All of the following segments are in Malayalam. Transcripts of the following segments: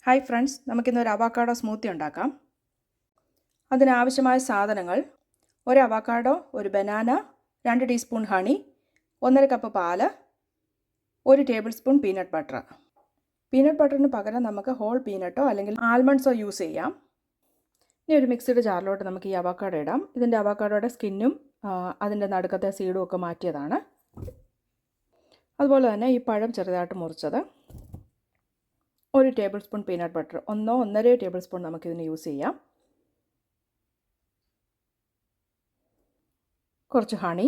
ഹായ് ഫ്രണ്ട്സ്, നമുക്കിന്നൊരു അവോക്കാഡോ സ്മൂത്തി ഉണ്ടാക്കാം. അതിനാവശ്യമായ സാധനങ്ങൾ: ഒരു അവോക്കാഡോ, ഒരു ബനാന, 2 ടീസ്പൂൺ ഹണി, 1.5 കപ്പ് പാല്, 1 tablespoon peanut butter. Peanut ബട്ടറിന് പകരം നമുക്ക് ഹോൾ പീനട്ടോ അല്ലെങ്കിൽ ആൽമണ്ട്സോ യൂസ് ചെയ്യാം. ഇനി ഒരു മിക്സിയുടെ ജാറിലോട്ട് നമുക്ക് ഈ അവോക്കാഡോ ഇടാം. ഇതിൻ്റെ അവോക്കാഡോയുടെ സ്കിന്നും അതിൻ്റെ നടുക്കത്തെ സീഡും ഒക്കെ മാറ്റിയതാണ്. അതുപോലെ തന്നെ ഈ പഴം ചെറുതായിട്ട് മുറിച്ചത്, 1 tablespoon peanut butter, 1.5 table spoon നമുക്കിതിന് യൂസ് ചെയ്യാം, കുറച്ച് ഹണി,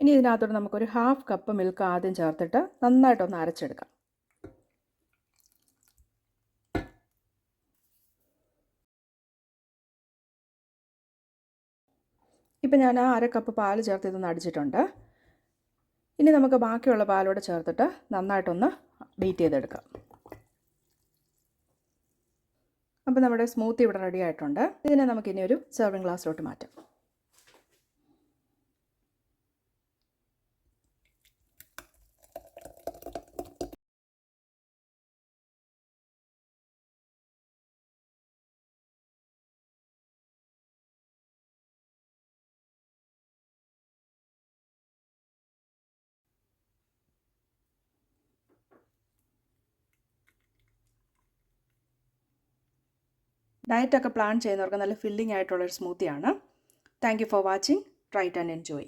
ഇനി ഇതിനകത്തോട്ട് നമുക്കൊരു 1/2 കപ്പ് മിൽക്ക് ആദ്യം ചേർത്തിട്ട് നന്നായിട്ടൊന്ന് അരച്ചെടുക്കാം. ഇപ്പം ഞാൻ 1/2 കപ്പ് പാൽ ചേർത്ത് ഇതൊന്ന് അടിച്ചിട്ടുണ്ട്. ഇനി നമുക്ക് ബാക്കിയുള്ള പാലോടെ ചേർത്തിട്ട് നന്നായിട്ടൊന്ന് ബീറ്റ് ചെയ്തെടുക്കാം. അപ്പോൾ നമ്മുടെ സ്മൂത്തി ഇവിടെ റെഡി ആയിട്ടുണ്ട്. ഇതിനെ നമുക്കിനി ഒരു സെർവിങ് ഗ്ലാസ്സിലോട്ട് മാറ്റാം. ഡയറ്റൊക്കെ പ്ലാൻ ചെയ്യുന്നവർക്ക് നല്ല ഫില്ലിംഗ് ആയിട്ടുള്ളൊരു സ്മൂത്തിയാണ്. Thank you for watching. Try it and enjoy.